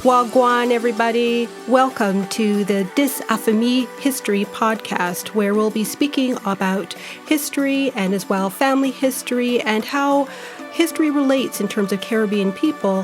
Wagwan, everybody. Welcome to the Dis Affamie History podcast, where we'll be speaking about history and as well family history and how history relates in terms of Caribbean people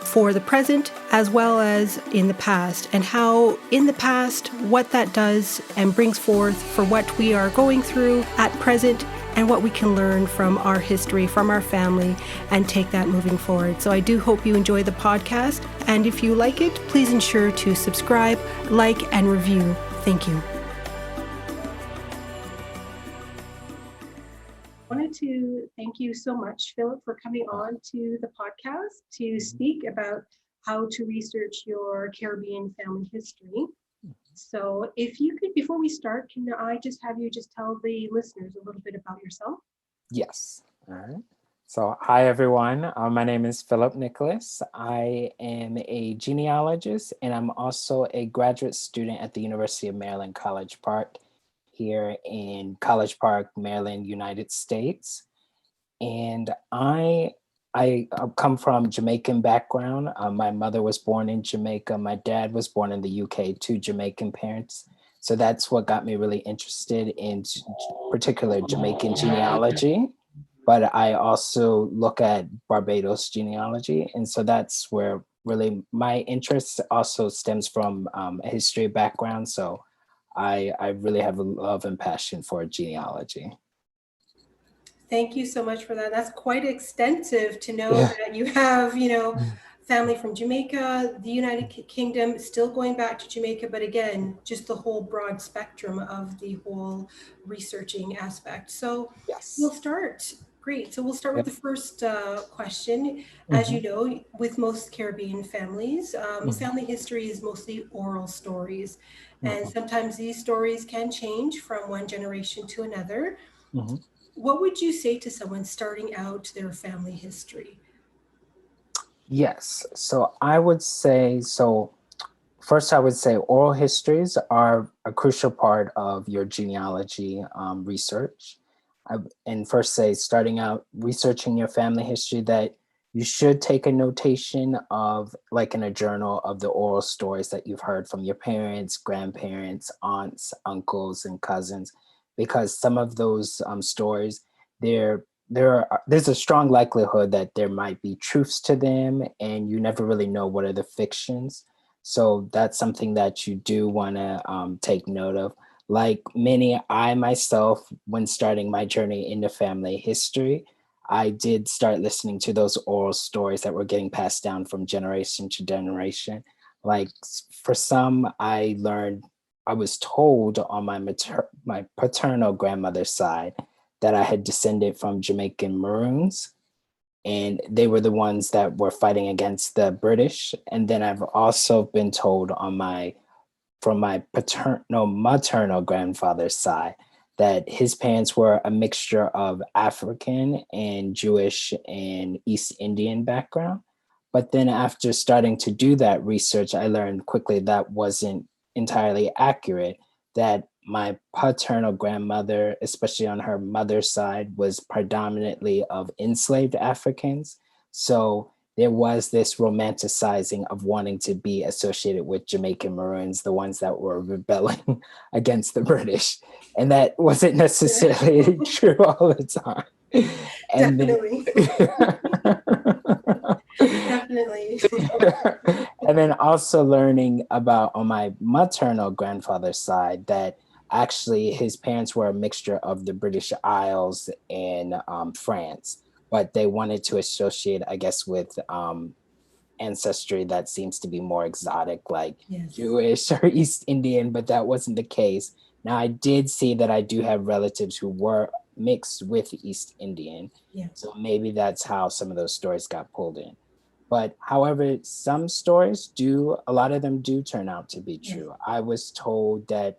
for the present as well as in the past, and how in the past, what that does and brings forth for what we are going through at present and what we can learn from our history, from our family, and take that moving forward. So I do hope you enjoy the podcast. And if you like it, please ensure to subscribe, like, and review. Thank you. I wanted to thank you so much, Philip, for coming on to the podcast to speak about how to research your Caribbean family history. So if you could, before we start, can I just have you just tell the listeners a little bit about yourself? Yes. All right. So hi, everyone. My name is Phillip Nichols. I am a genealogist, and I'm also a graduate student at the University of Maryland, College Park, here in College Park, Maryland, United States. And I come from Jamaican background. My mother was born in Jamaica. My dad was born in the UK, two Jamaican parents. So that's what got me really interested in particular Jamaican genealogy. But I also look at Barbados genealogy. And so that's where really my interest also stems from a history background. So I really have a love and passion for genealogy. Thank you so much for that. That's quite extensive to know that you have, family from Jamaica, the United Kingdom, still going back to Jamaica, but again, just the whole broad spectrum of the whole researching aspect. So Yes. we'll start. Great. So we'll start with the first question. As you know, with most Caribbean families, family history is mostly oral stories. And sometimes these stories can change from one generation to another. What would you say to someone starting out their family history? Yes. So I would say, first I would say oral histories are a crucial part of your genealogy research. And first say, starting out researching your family history, that you should take a notation of, like in a journal, of the oral stories that you've heard from your parents, grandparents, aunts, uncles, and cousins, because some of those stories, there's a strong likelihood that there might be truths to them, and you never really know what are the fictions. So that's something that you do want to take note of. Like many, I myself, when starting my journey into family history, I did start listening to those oral stories that were getting passed down from generation to generation. Like for some, I was told on my paternal grandmother's side that I had descended from Jamaican Maroons, and they were the ones that were fighting against the British. And then I've also been told from my maternal grandfather's side that his parents were a mixture of African and Jewish and East Indian background. But then after starting to do that research, I learned quickly that wasn't entirely accurate, that my paternal grandmother, especially on her mother's side, was predominantly of enslaved Africans. So there was this romanticizing of wanting to be associated with Jamaican Maroons, the ones that were rebelling against the British. And that wasn't necessarily true all the time. And Definitely. Definitely. And then also learning about on my maternal grandfather's side that actually his parents were a mixture of the British Isles and France, but they wanted to associate, I guess, with ancestry that seems to be more exotic, like Jewish or East Indian, but that wasn't the case. Now, I did see that I do have relatives who were mixed with East Indian. So maybe that's how some of those stories got pulled in. But however, some stories a lot of them do turn out to be true. I was told that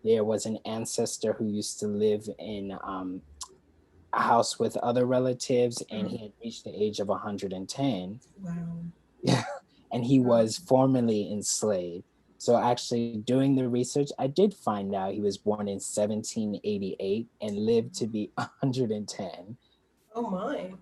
there was an ancestor who used to live in a house with other relatives, and he had reached the age of 110. Wow. And he was formerly enslaved. So actually doing the research, I did find out he was born in 1788 and lived to be 110. Oh my.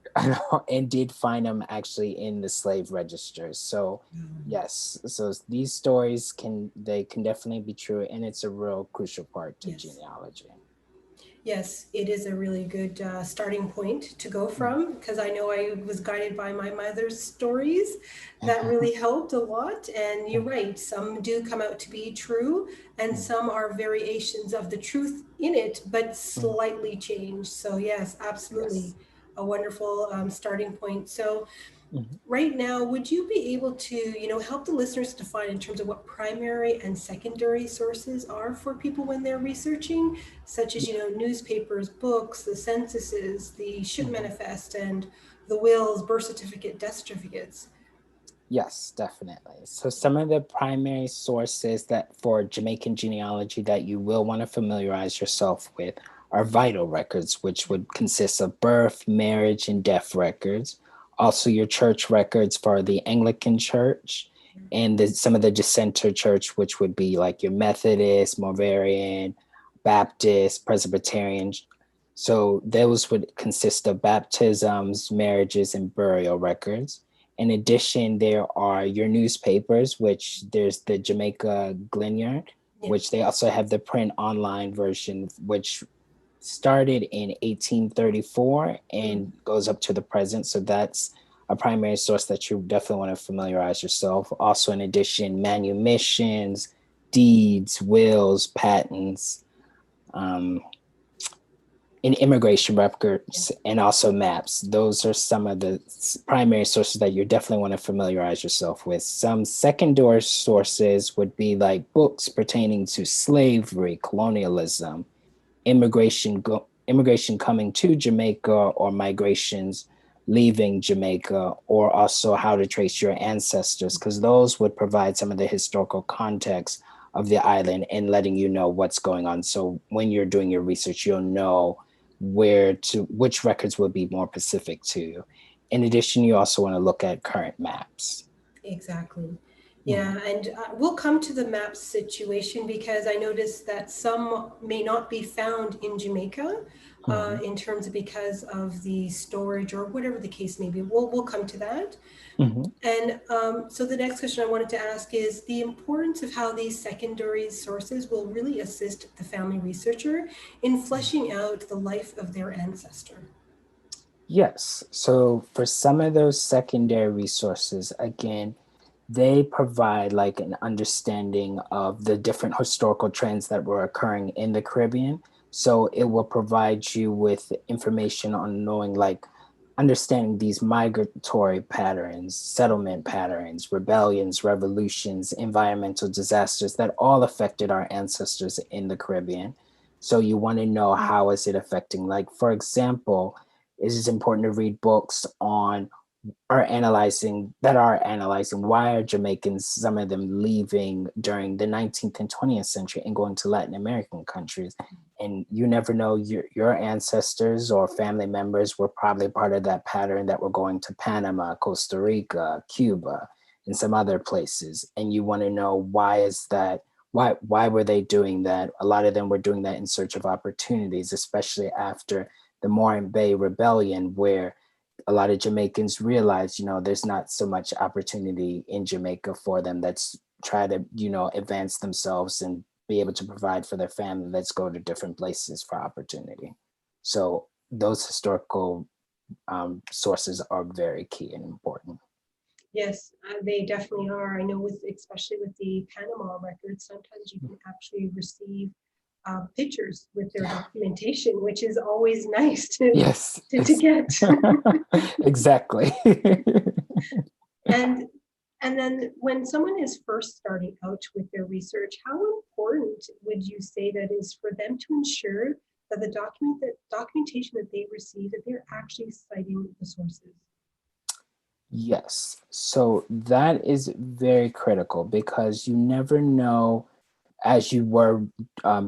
and did find them actually in the slave registers. So yes, so these stories can definitely be true, and it's a real crucial part to Yes. genealogy. Yes, it is a really good starting point to go Mm. from, because I know I was guided by my mother's stories. That really helped a lot. And you're right, some do come out to be true, and Mm. some are variations of the truth in it, but Mm. slightly changed. So, yes, absolutely Yes. a wonderful starting point. So, Mhm. right now, would you be able to, help the listeners define in terms of what primary and secondary sources are for people when they're researching, such as, Yeah. newspapers, books, the censuses, the ship Mhm. manifest, and the wills, birth certificate, death certificates? Yes, definitely. So some of the primary sources that for Jamaican genealogy that you will want to familiarize yourself with are vital records, which would consist of birth, marriage, and death records. Also, your church records for the Anglican Church and some of the dissenter church, which would be like your Methodist, Moravian, Baptist, Presbyterian. So those would consist of baptisms, marriages, and burial records. In addition, there are your newspapers, which there's the Jamaica Gleaner, which Yes. they also have the print online version, which started in 1834 Mm. and goes up to the present. So that's a primary source that you definitely want to familiarize yourself. Also, in addition, manumissions, deeds, wills, patents, um, in immigration records, and also maps. Those are some of the primary sources that you definitely want to familiarize yourself with. Some secondary sources would be like books pertaining to slavery, colonialism, immigration coming to Jamaica, or migrations leaving Jamaica, or also how to trace your ancestors, because those would provide some of the historical context of the island and letting you know what's going on. So when you're doing your research, you'll know which records will be more specific to you. In addition, you also want to look at current maps. Exactly. Mhm. Yeah, and we'll come to the map situation because I noticed that some may not be found in Jamaica Mhm. in terms of because of the storage or whatever the case may be. We'll come to that. Mhm. And so the next question I wanted to ask is the importance of how these secondary sources will really assist the family researcher in fleshing out the life of their ancestor. Yes. So for some of those secondary resources, again, they provide like an understanding of the different historical trends that were occurring in the Caribbean. So it will provide you with information on knowing, like, understanding these migratory patterns, settlement patterns, rebellions, revolutions, environmental disasters that all affected our ancestors in the Caribbean. So you want to know, how is it affecting? Like, for example, it is important to read books on are analyzing why are Jamaicans, some of them, leaving during the 19th and 20th century and going to Latin American countries. And you never know, your ancestors or family members were probably part of that pattern that were going to Panama, Costa Rica, Cuba, and some other places. And you want to know, why is that? Why were they doing that? A lot of them were doing that in search of opportunities, especially after the Moreton Bay Rebellion, where a lot of Jamaicans realize, there's not so much opportunity in Jamaica for them. That's try to, advance themselves and be able to provide for their family. Let's go to different places for opportunity. So those historical sources are very key and important. Yes, they definitely are. I know with especially with the Panama records, sometimes you can actually receive pictures with their documentation, which is always nice to Yes, to get. exactly. and and then when someone is first starting out with their research, how important would you say that is for them to ensure that the documentation that they receive, that they're actually citing the sources? Yes. So that is very critical, because you never know, as you were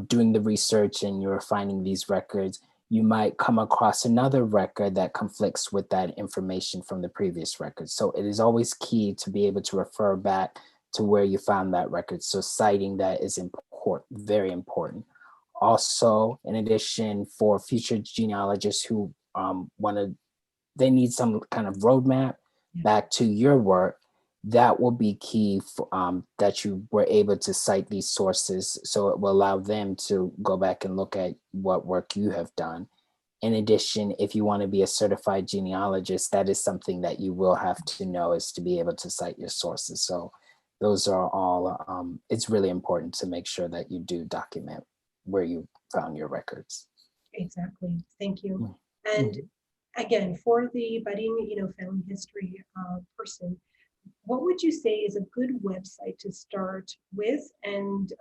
doing the research and you're finding these records, you might come across another record that conflicts with that information from the previous record. So it is always key to be able to refer back to where you found that record. So citing that is important, very important. Also, in addition, for future genealogists who want to they need some kind of roadmap back to your work, that will be key for, that you were able to cite these sources. So it will allow them to go back and look at what work you have done. In addition, if you want to be a certified genealogist, that is something that you will have to know, is to be able to cite your sources. So those are all, it's really important to make sure that you do document where you found your records. Exactly. Thank you. Mm-hmm. And again, for the budding, family history person, what would you say is a good website to start with? And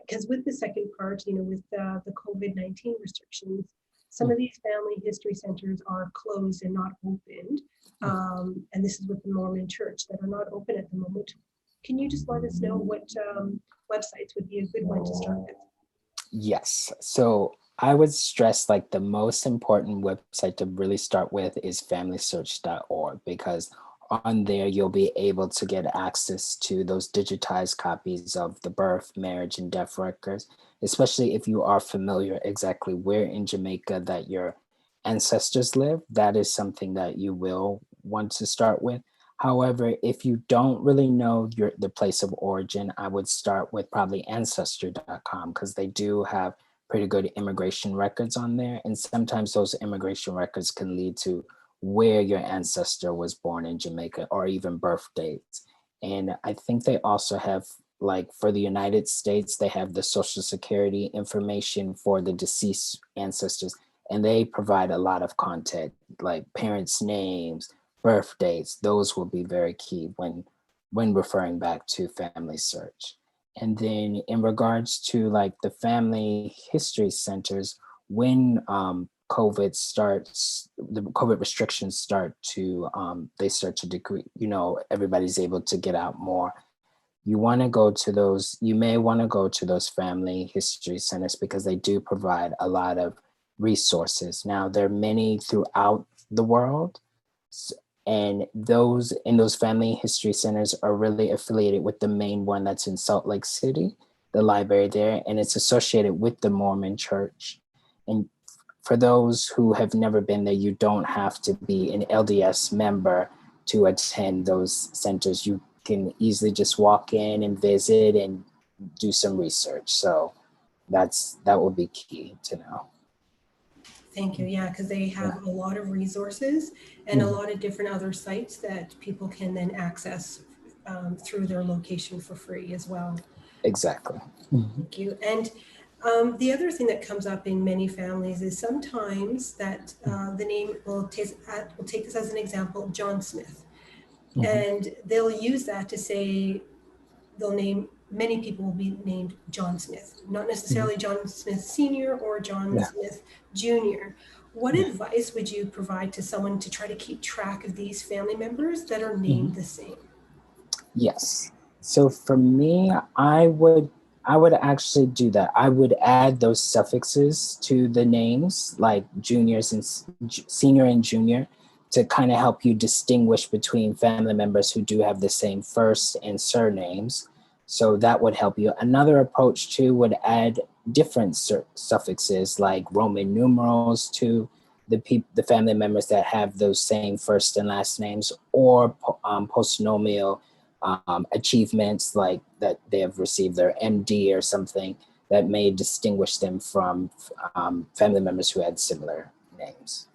because with the second part, with the COVID-19 restrictions, some of these family history centers are closed and not opened. And this is with the Mormon Church that are not open at the moment. Can you just let us know what websites would be a good one to start with? Yes. So I would stress, like, the most important website to really start with is FamilySearch.org, because on there you'll be able to get access to those digitized copies of the birth, marriage, and death records, especially if you are familiar exactly where in Jamaica that your ancestors live. That is something that you will want to start with. However, if you don't really know the place of origin, I would start with probably Ancestry.com, because they do have pretty good immigration records on there. And sometimes those immigration records can lead to where your ancestor was born in Jamaica, or even birth dates. And I think they also have, like, for the United States, they have the Social Security information for the deceased ancestors, and they provide a lot of content, like parents' names, birth dates. Those will be very key when referring back to Family Search. And then in regards to, like, the family history centers, when COVID starts, the COVID restrictions start to, they start to decrease, everybody's able to get out more. You want to go to those, you may want to go to those family history centers, because they do provide a lot of resources. Now, there are many throughout the world, and those in those family history centers are really affiliated with the main one that's in Salt Lake City, the library there, and it's associated with the Mormon Church. And for those who have never been there, you don't have to be an LDS member to attend those centers. You can easily just walk in and visit and do some research. So that will be key to know. Thank you. Yeah, because they have a lot of resources and a lot of different other sites that people can then access through their location for free as well. Exactly. Thank you. And the other thing that comes up in many families is sometimes that the name we'll take this as an example, John Smith, and they'll use that to say many people will be named John Smith, not necessarily John Smith Sr. or John Smith Jr. What advice would you provide to someone to try to keep track of these family members that are named the same? Yes. So for me, I would actually do that. I would add those suffixes to the names, like juniors and senior and junior, to kind of help you distinguish between family members who do have the same first and surnames. So that would help you. Another approach too would add different suffixes, like Roman numerals, to the family members that have those same first and last names, or postnomial achievements, like that they have received their MD or something, that may distinguish them from family members who had similar names.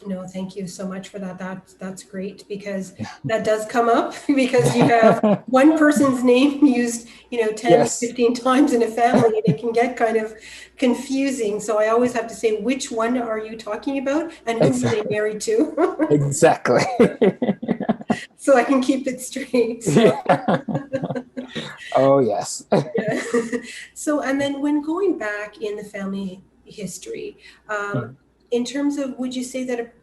No, thank you so much for that. That's great, because that does come up because you have one person's name used, 10, 15 times in a family, and it can get kind of confusing. So I always have to say, which one are you talking about and who were they married to? Exactly. So I can keep it straight. So. Oh, yes. Yeah. So, and then when going back in the family history, in terms of, would you say that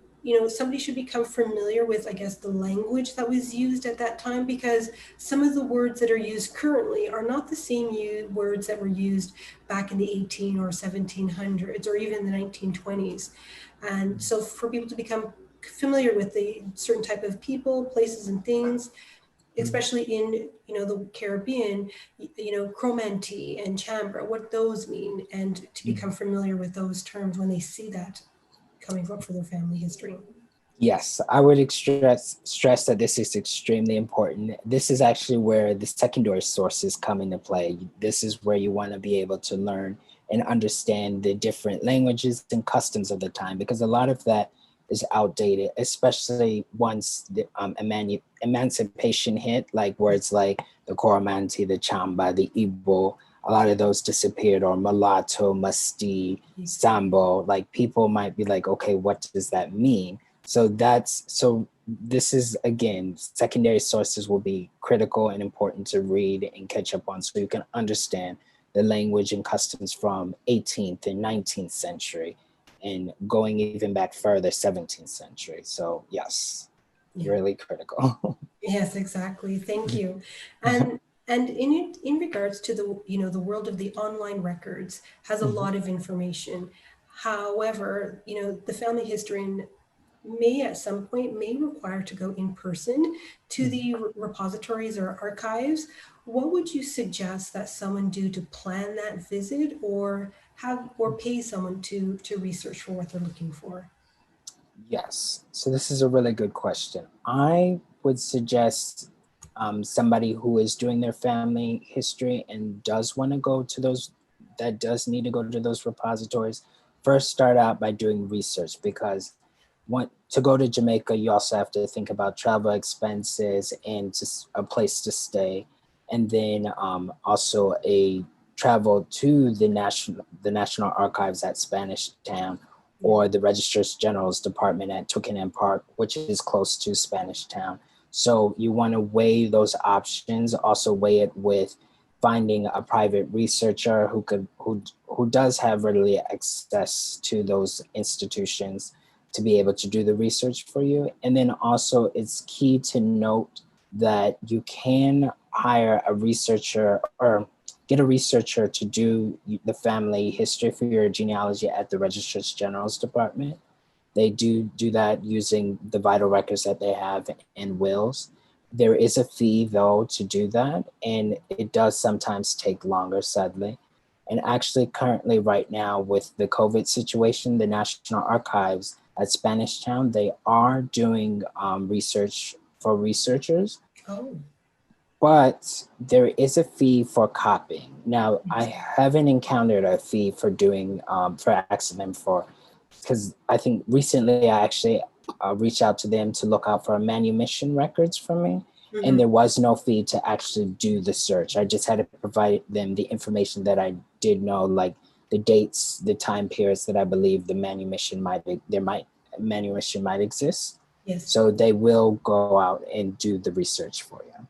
somebody should become familiar with, I guess, the language that was used at that time? Because some of the words that are used currently are not the same words that were used back in the 18 or 1700s or even the 1920s. And so for people to become familiar with the certain type of people, places, and things, especially in the Caribbean, chromanti and chambra, what those mean, and to become familiar with those terms when they see that coming up for their family history? Yes, I would stress that this is extremely important. This is actually where the secondary sources come into play. This is where you want to be able to learn and understand the different languages and customs of the time, because a lot of that is outdated, especially once the emancipation hit, like words like the Coromantee, the Chamba, the Igbo, a lot of those disappeared, or mulatto, musti, sambo. Like people might be like, okay, what does that mean? So this is, again, secondary sources will be critical and important to read and catch up on so you can understand the language and customs from 18th and 19th century and going even back further, 17th century. So yes, really critical. Yes, exactly. Thank you. And in regards to the world of the online records has a lot of information. However, the family historian may at some point require to go in person to the repositories or archives. What would you suggest that someone do to plan that visit, or pay someone to research for what they're looking for? Yes, so this is a really good question. I would suggest somebody who is doing their family history and does want to go to those, that does need to go to those repositories, first start out by doing research, because to go to Jamaica, you also have to think about travel expenses and just a place to stay, and then also a travel to the National Archives at Spanish Town, or the Registrars General's Department at Twickenham Park, which is close to Spanish Town. So you want to weigh those options. Also weigh it with finding a private researcher who does have readily access to those institutions to be able to do the research for you. And then also it's key to note that you can hire a researcher or get a researcher to do the family history for your genealogy at the Registrars General's Department. They do that using the vital records that they have and wills. There is a fee though to do that, and it does sometimes take longer, sadly. And actually currently right now with the COVID situation, the National Archives at Spanish Town, they are doing research for researchers. Oh, But there is a fee for copying. Now, I haven't encountered a fee for doing, for asking them for, because I think recently I actually reached out to them to look out for manumission records for me. And there was no fee to actually do the search. I just had to provide them the information that I did know, like the dates, the time periods that I believe the manumission might exist. yes. So they will go out and do the research for you.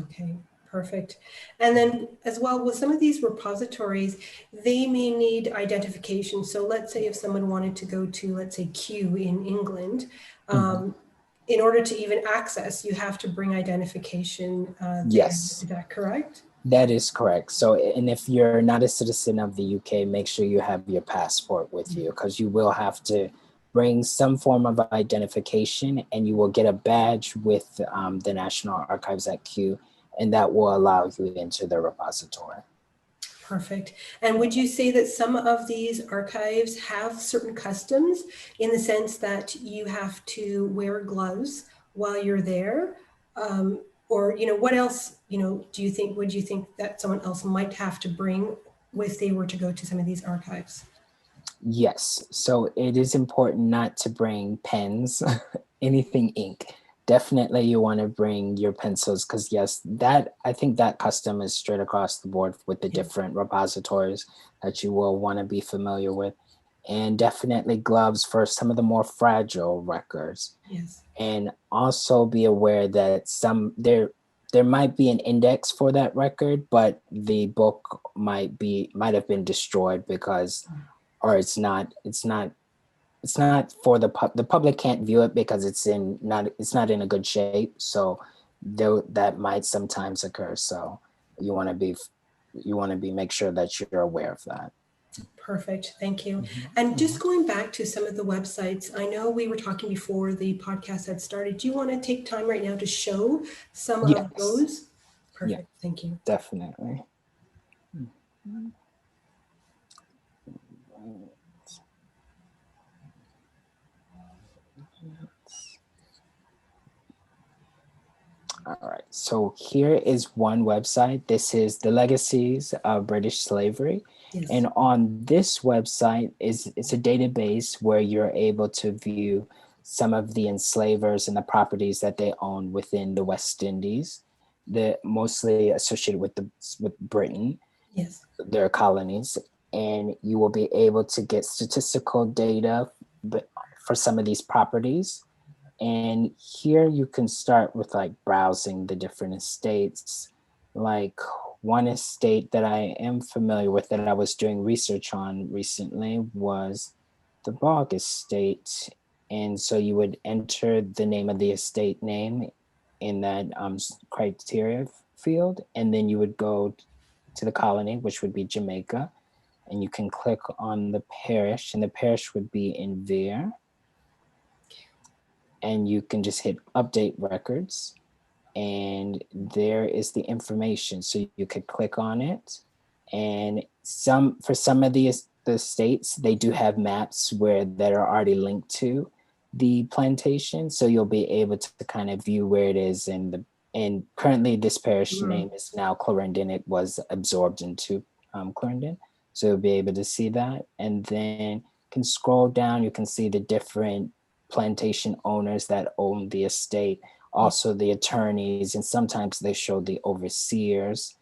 Okay, perfect. And then as well, with some of these repositories, they may need identification. So let's say if someone wanted to go to, let's say, Kew in England, in order to even access, you have to bring identification there. Yes. Is that correct? That is correct. So, and if you're not a citizen of the UK, make sure you have your passport with you, because you will have to bring some form of identification, and you will get a badge with the National Archives at Kew, and that will allow you into the repository. Perfect. And would you say that some of these archives have certain customs in the sense that you have to wear gloves while you're there? Or, what else, would you think that someone else might have to bring if they were to go to some of these archives? Yes. So it is important not to bring pens, anything ink. Definitely you want to bring your pencils, because yes, I think that custom is straight across the board with the different repositories that you will want to be familiar with. And definitely gloves for some of the more fragile records. Yes. And also be aware that there might be an index for that record, but the book might have been destroyed because, or it's not for the public can't view it because it's not in a good shape. So that might sometimes occur. So you want to make sure that you're aware of that. Perfect. Thank you. And just going back to some of the websites, I know we were talking before the podcast had started. Do you want to take time right now to show some of those? Perfect. Yeah, thank you. Definitely. All right, so here is one website. This is the Legacies of British Slavery. Yes. And on this website it's a database where you're able to view some of the enslavers and the properties that they own within the West Indies, mostly associated with Britain, Yes. their colonies. And you will be able to get statistical data for some of these properties. And here you can start with like browsing the different estates. Like one estate that I am familiar with that I was doing research on recently was the Bog estate. And so you would enter the name of the estate name in that criteria field, and then you would go to the colony, which would be Jamaica, and you can click on the parish, and the parish would be in Vere. And you can just hit update records, and there is the information. So you could click on it, and for some of the states, they do have maps that are already linked to the plantation. So you'll be able to kind of view where it is. And currently this parish name is now Clarendon. It was absorbed into Clarendon. So you'll be able to see that. And then can scroll down, you can see the different plantation owners that own the estate, also the attorneys, and sometimes they show the overseers,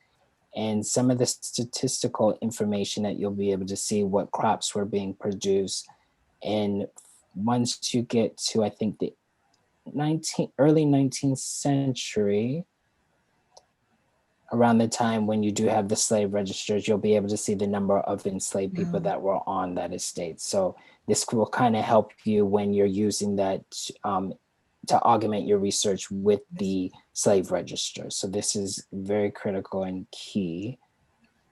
and some of the statistical information that you'll be able to see what crops were being produced. And once you get to, I think, the early 19th century, around the time when you do have the slave registers, you'll be able to see the number of enslaved people that were on that estate. So this will kind of help you when you're using that to augment your research with the slave register. So this is very critical and key.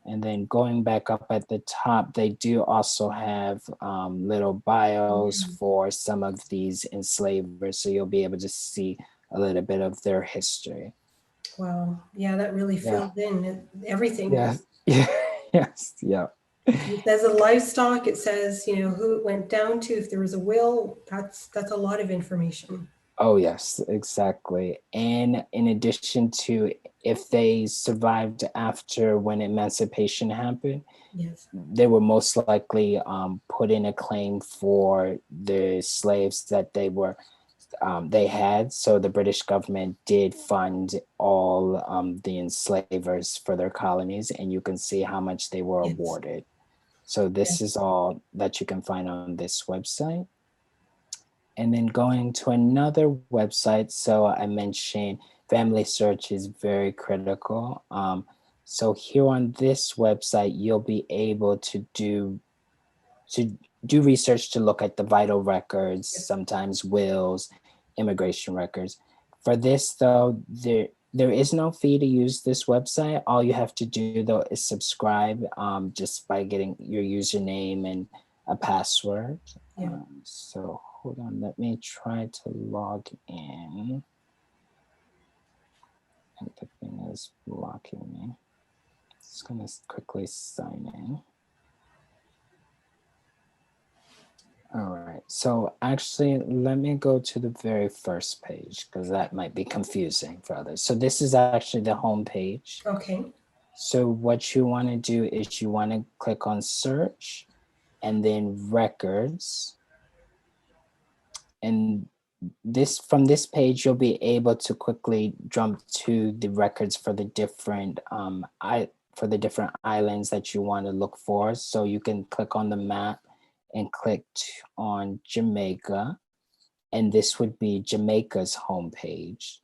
And then going back up at the top, they do also have little bios for some of these enslavers. So you'll be able to see a little bit of their history. Wow. Yeah, that really filled in everything. Yes. Yeah. Yes. Yeah. It says the livestock, it says, who it went down to, if there was a will. That's a lot of information. Oh, yes, exactly. And in addition to if they survived after when emancipation happened, Yes. they were most likely put in a claim for the slaves that they had. So the British government did fund all the enslavers for their colonies, and you can see how much they were awarded. So this is all that you can find on this website. And then going to another website. So I mentioned FamilySearch is very critical. So here on this website, you'll be able to do research to look at the vital records, sometimes wills, immigration records. For this though, there is no fee to use this website. All you have to do though is subscribe just by getting your username and a password. So hold on, let me try to log in. And the thing is blocking me. Just gonna quickly sign in. All right, so actually, let me go to the very first page because that might be confusing for others. So this is actually the home page. Okay. So what you want to do is you want to click on search and then records. And from this page, you'll be able to quickly jump to the records for the different islands that you want to look for. So you can click on the map and click on Jamaica, and this would be Jamaica's homepage.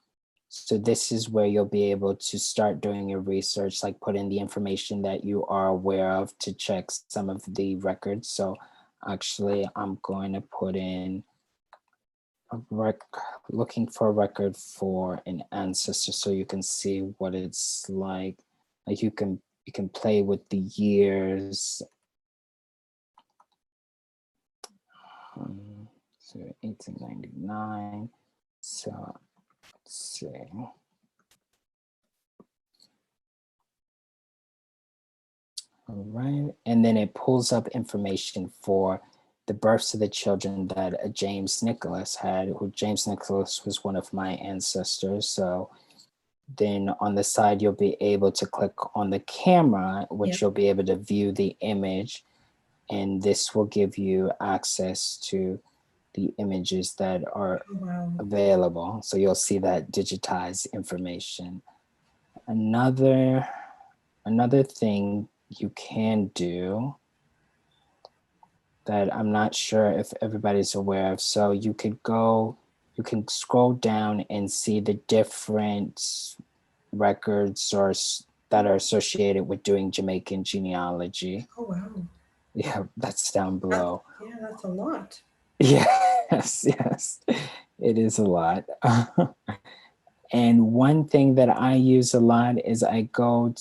So this is where you'll be able to start doing your research, like put in the information that you are aware of to check some of the records. So actually, I'm going to put in looking for a record for an ancestor so you can see what it's like. Like you can play with the years. So 1899. So let's see. All right, and then it pulls up information for the births of the children that James Nicholas had, who James Nicholas was one of my ancestors. So then on the side, you'll be able to click on the camera, which you'll be able to view the image. And this will give you access to the images that are available. So you'll see that digitized information. Another thing you can do that I'm not sure if everybody's aware of. So you can scroll down and see the different records that are associated with doing Jamaican genealogy. Oh, wow. Yeah, that's down below. Yeah, that's a lot. Yes, it is a lot. And one thing that I use a lot is I go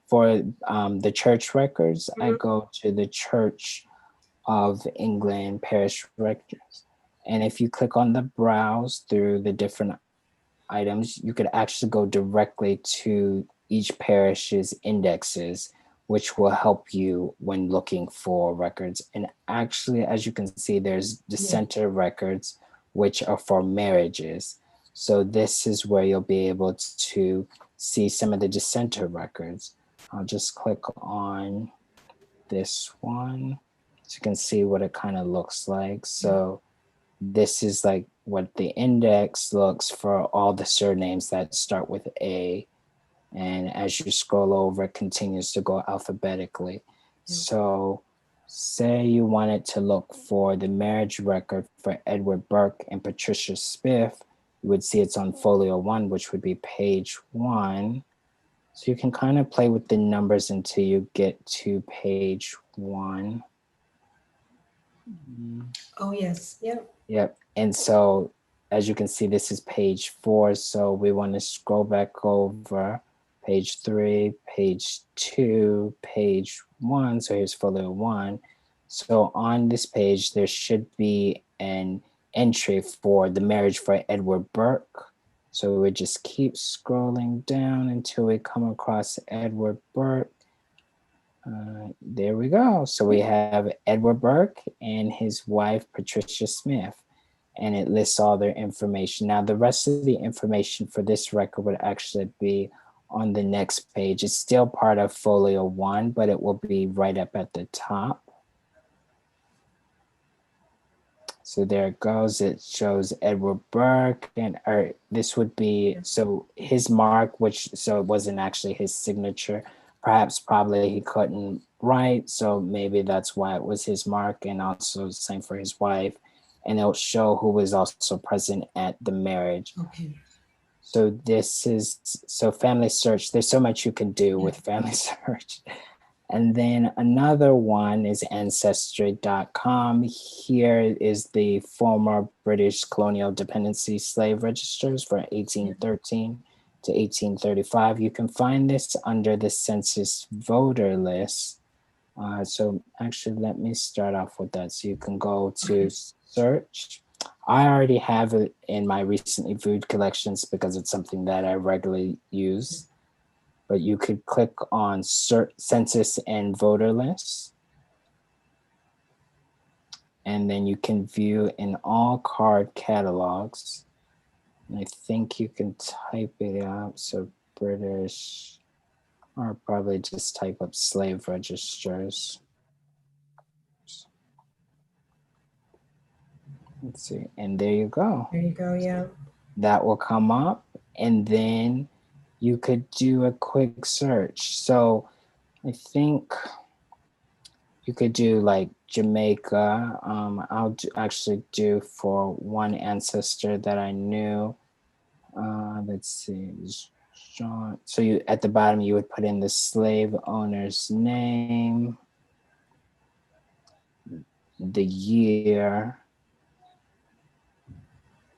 for the church records. I go to the Church of England parish records. And if you click on the browse through the different items, you could actually go directly to each parish's indexes, which will help you when looking for records. And actually, as you can see, there's dissenter records, which are for marriages. So this is where you'll be able to see some of the dissenter records. I'll just click on this one so you can see what it kind of looks like. So this is like what the index looks for all the surnames that start with A. And as you scroll over, it continues to go alphabetically. So say you wanted to look for the marriage record for Edward Burke and Patricia Smith, you would see it's on folio 1, which would be page 1. So you can kind of play with the numbers until you get to page 1. Oh, yes. Yep. And so as you can see, this is page 4. So we want to scroll back over page 3, page 2, page 1. So here's folio 1. So on this page, there should be an entry for the marriage for Edward Burke. So we just keep scrolling down until we come across Edward Burke. There we go. So we have Edward Burke and his wife, Patricia Smith, and it lists all their information. Now, the rest of the information for this record would actually be on the next page. It's still part of folio 1, but it will be right up at the top. So there it goes. It shows Edward Burke, and this would be, so his mark, so it wasn't actually his signature. Probably he couldn't write, so maybe that's why it was his mark, and also same for his wife. And it'll show who was also present at the marriage. Okay. So FamilySearch, there's so much you can do with FamilySearch. And then another one is Ancestry.com. Here is the former British colonial dependency slave registers for 1813 to 1835. You can find this under the census voter list. So actually, let me start off with that. So you can go to search. I already have it in my recently viewed collections because it's something that I regularly use. But you could click on census and voter lists. And then you can view in all card catalogs. And I think you can type it out. So British, or probably just type up slave registers. Let's see, and there you go. There you go, yeah. That will come up, and then you could do a quick search. So I think you could do like Jamaica. I'll actually do for one ancestor that I knew. Let's see, John. So you at the bottom you would put in the slave owner's name, the year,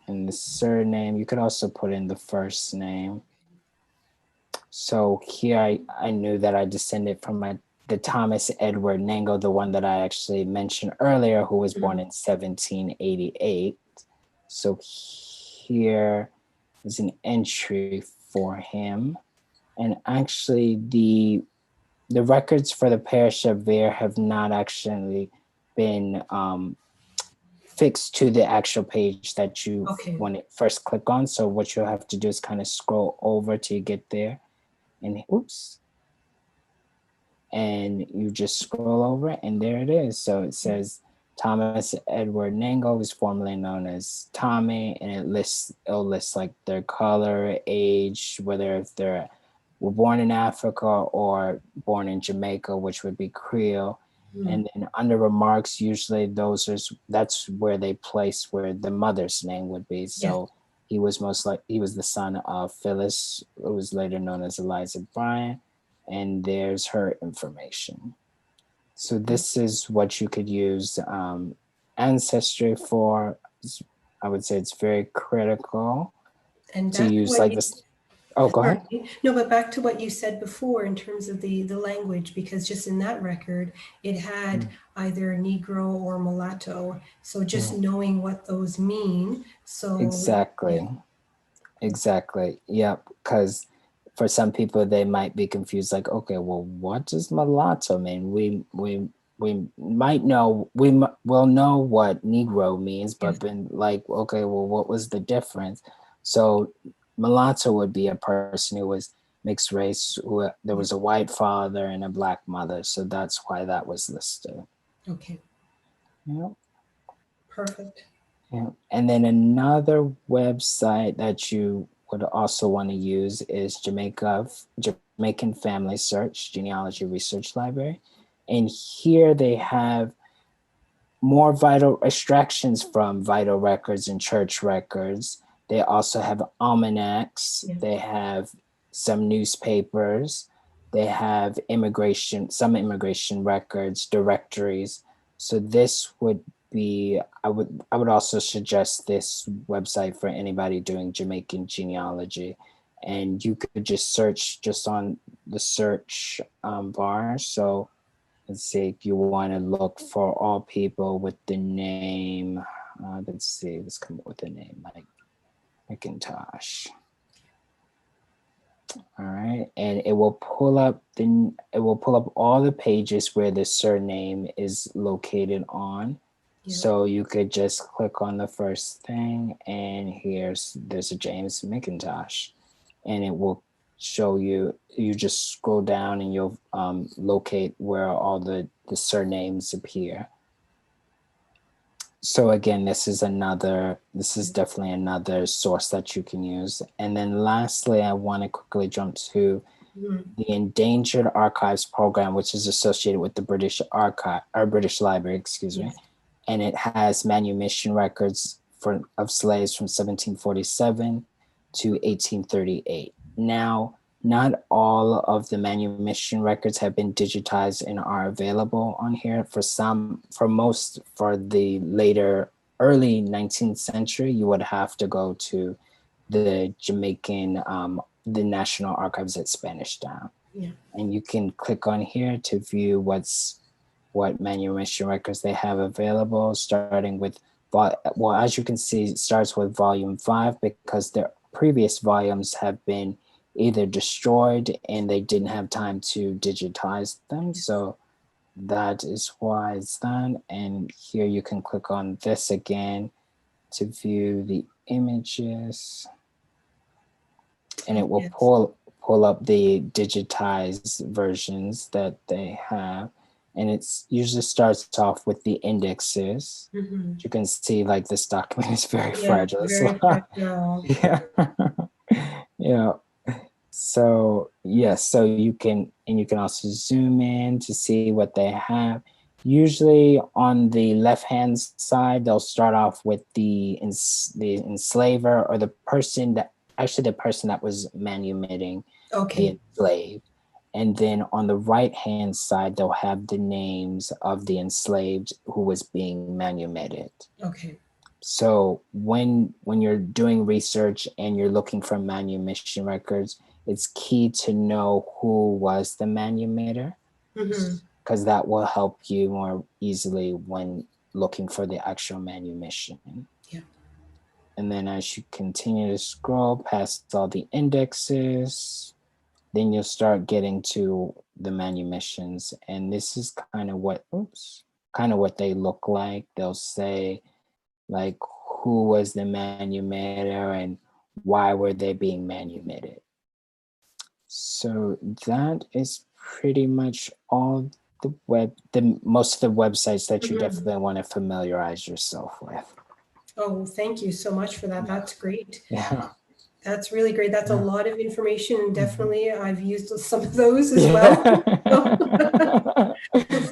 and the surname. You could also put in the first name. So here I knew that I descended from the Thomas Edward Nango, the one that I actually mentioned earlier, who was born in 1788. So here is an entry for him. And actually the records for the parish of Vere have not actually been fixed to the actual page that you Okay. want to first click on. So what you'll have to do is kind of scroll over till you get there, and oops, and you just scroll over, and there it is. So it says Thomas Edward Nangle is formerly known as Tommy, and it'll list like their color, age, whether if they're were born in Africa or born in Jamaica, which would be Creole. And then under remarks, usually that's where they place where the mother's name would be. So he was the son of Phyllis, who was later known as Eliza Bryant, and there's her information. So this is what you could use Ancestry for. I would say it's very critical And to use like this. Oh, go ahead. No, but back to what you said before in terms of the language, because just in that record, it had either Negro or mulatto. So just knowing what those mean. So exactly. Yep. Because for some people, they might be confused. Like, okay, well, what does mulatto mean? We might know. Will know what Negro means, but been like, okay, well, what was the difference? So mulatto would be a person who was mixed race, who there was a white father and a black mother. So that's why that was listed. Okay. Yep. Perfect. Yeah. And then another website that you would also want to use is Jamaican Family Search Genealogy Research Library. And here they have more vital extractions from vital records and church records. They also have almanacs. They have some newspapers. They have some immigration records, directories. So this would be, I would also suggest this website for anybody doing Jamaican genealogy. And you could just search just on the search bar. So let's see, if you want to look for all people with the name, let's come up with a name like McIntosh. All right, and it will pull up all the pages where the surname is located on. So you could just click on the first thing, and there's a James McIntosh, and it will show you. You just scroll down, and you'll locate where all the surnames appear. So again, this is definitely another source that you can use. And then lastly, I want to quickly jump to the Endangered Archives program, which is associated with the British Library, excuse me. And it has manumission records of slaves from 1747 to 1838. Now, not all of the manumission records have been digitized and are available on here. For the early 19th century, you would have to go to the Jamaican, the National Archives at Spanish Town. And you can click on here to view what manumission records they have available, starting with, as you can see, it starts with volume 5 because their previous volumes have been either destroyed and they didn't have time to digitize them. So that is why it's done. And here you can click on this again to view the images, and it will pull up the digitized versions that they have. And it usually starts off with the indexes. You can see like this document is very fragile. Very fragile. Yeah. So so you can also zoom in to see what they have. Usually on the left-hand side, they'll start off with the enslaver, or the person that was manumitting the enslaved. And then on the right-hand side, they'll have the names of the enslaved who was being manumitted. So when you're doing research and you're looking for manumission records, it's key to know who was the manumitter, because that will help you more easily when looking for the actual manumission. And then as you continue to scroll past all the indexes, then you'll start getting to the manumissions. And this is kind of what they look like. They'll say like who was the manumitter and why were they being manumitted. So that is pretty much all the most of the websites that you Mhm. definitely want to familiarize yourself with. Oh, thank you so much for that. That's great. Yeah. That's really great. That's a Yeah. lot of information, and Mhm. definitely I've used some of those as well. Yeah.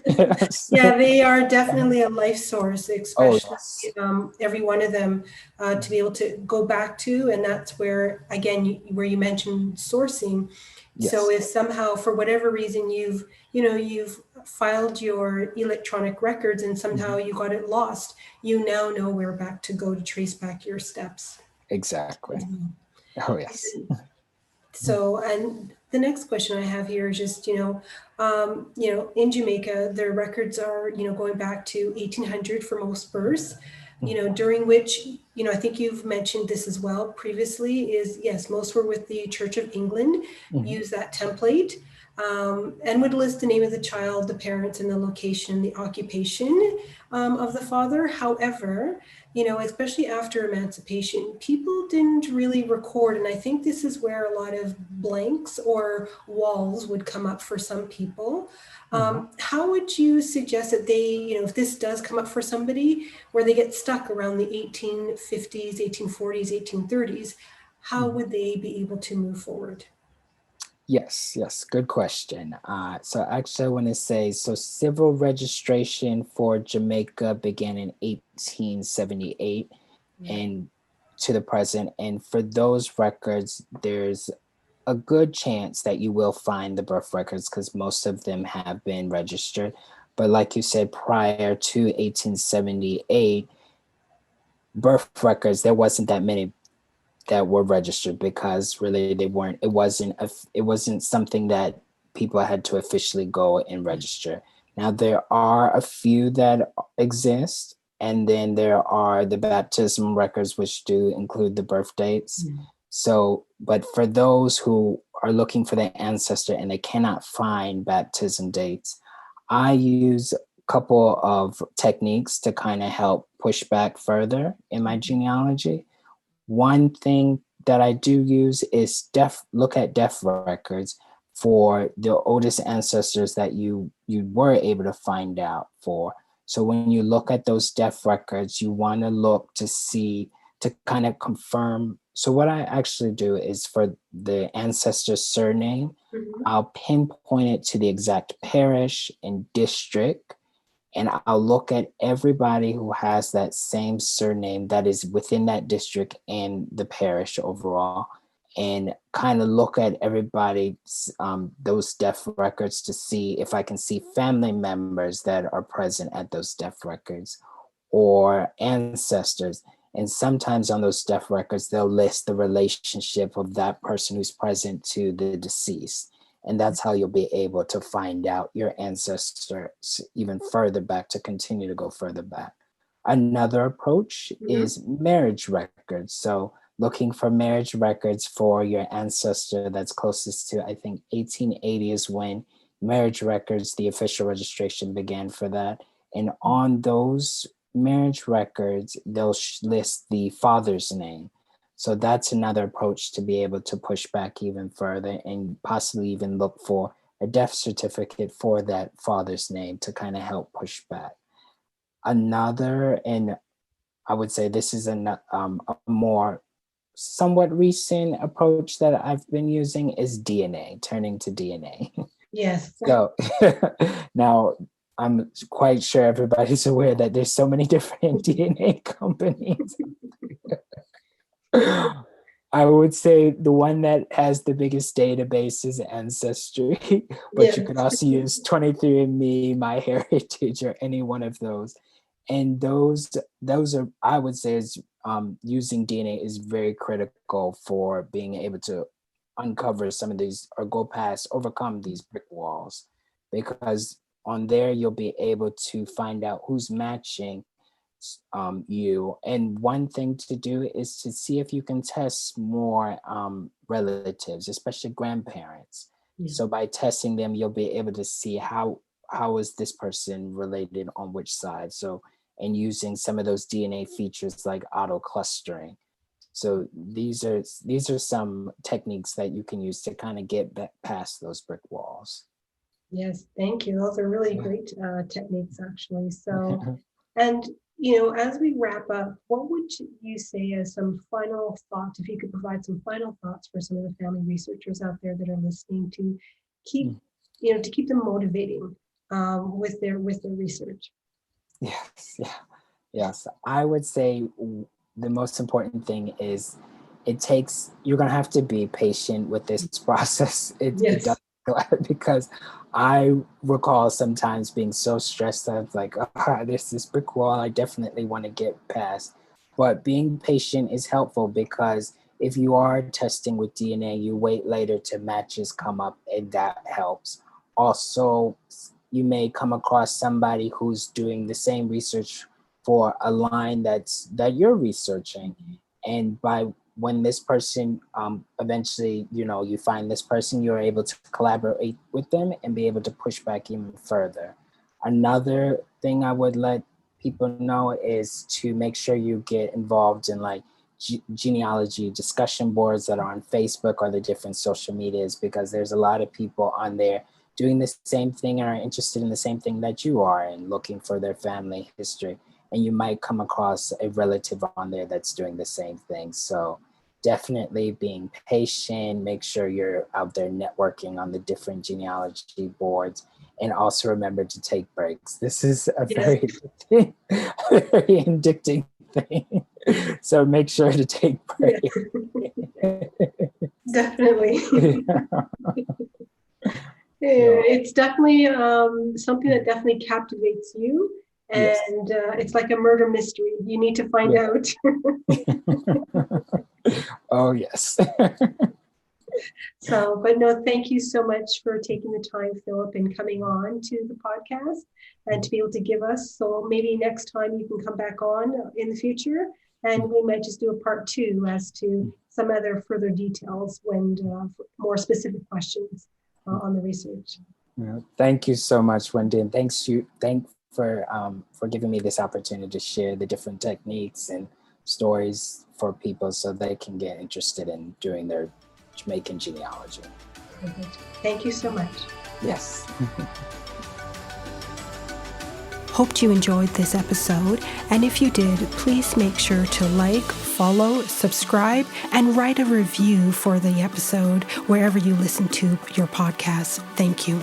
Yes. Yeah, they are definitely a life source, Oh, especially yes. every one of them to be able to go back to. And that's where, again, where you mentioned sourcing. So Yes. if somehow, for whatever reason, you've filed your electronic records and somehow Mhm. you got it lost, you now know where back to go to trace back your steps Exactly. as well. Oh, yes. So, and the next question I have here is just, in Jamaica, their records are, going back to 1800 for most births, during which, I think you've mentioned this as well previously, is yes, most were with the Church of England, Mhm. use that template, and would list the name of the child, the parents, and the location, the occupation of the father. However, especially after emancipation, people didn't really record. And I think this is where a lot of blanks or walls would come up for some people. Mhm. How would you suggest that they, if this does come up for somebody where they get stuck around the 1850s, 1840s, 1830s, how Mhm. would they be able to move forward? Yes, yes, good question. So actually, I want to say so civil registration for Jamaica began in 1878 Yeah. and to the present. And for those records, there's a good chance that you will find the birth records because most of them have been registered. But like you said, prior to 1878, birth records, there wasn't that many that were registered because really they weren't it wasn't something that people had to officially go and register. Now there are a few that exist, and then there are the baptism records which do include the birth dates. Mm. So but for those who are looking for their ancestor and they cannot find baptism dates, I use a couple of techniques to kind of help push back further in my genealogy. One thing that I do use is look at death records for the oldest ancestors that you were able to find out for. So when you look at those death records, you want to look to see to kind of confirm. So what I actually do is for the ancestor's surname, Mhm. I'll pinpoint it to the exact parish and district, and I'll look at everybody who has that same surname that is within that district and the parish overall, and kind of look at everybody's those death records to see if I can see family members that are present at those death records or ancestors. And sometimes on those death records, they'll list the relationship of that person who's present to the deceased. And that's how you'll be able to find out your ancestors even further back to continue to go further back. Another approach Mhm. is marriage records. So looking for marriage records for your ancestor that's closest to, I think 1880 is when marriage records, the official registration began for that. And on those marriage records, they'll list the father's name. So that's another approach to be able to push back even further and possibly even look for a death certificate for that father's name to kind of help push back. Another, and I would say this is a more somewhat recent approach that I've been using is DNA, turning to DNA. Yes. So now I'm quite sure everybody's aware that there's so many different DNA companies. I would say the one that has the biggest database is Ancestry, but you Yes. could also use 23andMe, MyHeritage, or any one of those. And those are, I would say, is using DNA is very critical for being able to uncover some of these or go past, overcome these brick walls, because on there you'll be able to find out who's matching you. And one thing to do is to see if you can test more relatives, especially grandparents. Yeah. So by testing them, you'll be able to see how is this person related on which side. So and using some of those DNA features like auto clustering. So these are some techniques that you can use to kind of get past those brick walls. Yes, thank you. Those are really great techniques, actually. So, and you know, as we wrap up, what would you say as some final thoughts, if you could provide some final thoughts for some of the family researchers out there that are listening, to keep, you know, to keep them motivating with their research? Yes. I would say the most important thing is you're going to have to be patient with this process. It does, because I recall sometimes being so stressed out, like, there's this brick wall I definitely want to get past. But being patient is helpful, because if you are testing with DNA, you wait later to matches come up, and that helps. Also, you may come across somebody who's doing the same research for a line that you're researching, and when this person eventually, you find this person, you're able to collaborate with them and be able to push back even further. Another thing I would let people know is to make sure you get involved in like genealogy discussion boards that are on Facebook or the different social medias, because there's a lot of people on there doing the same thing and are interested in the same thing that you are, and looking for their family history. And you might come across a relative on there that's doing the same thing. So definitely being patient, make sure you're out there networking on the different genealogy boards, and also remember to take breaks. This is a very addicting thing. So make sure to take breaks. Definitely. It's definitely something that definitely captivates you. And it's like a murder mystery. You need to find out. Oh, yes. So, but no, thank you so much for taking the time, Phillip, and coming on to the podcast and to be able to give us. So maybe next time you can come back on in the future, and we might just do a part 2 as to some other further details when more specific questions on the research. Thank you so much, Wendy, and thank for giving me this opportunity to share the different techniques and stories for people so they can get interested in doing their Jamaican genealogy. Thank you so much. Yes. Hoped you enjoyed this episode, and if you did, please make sure to like, follow, subscribe, and write a review for the episode wherever you listen to your podcast. Thank you.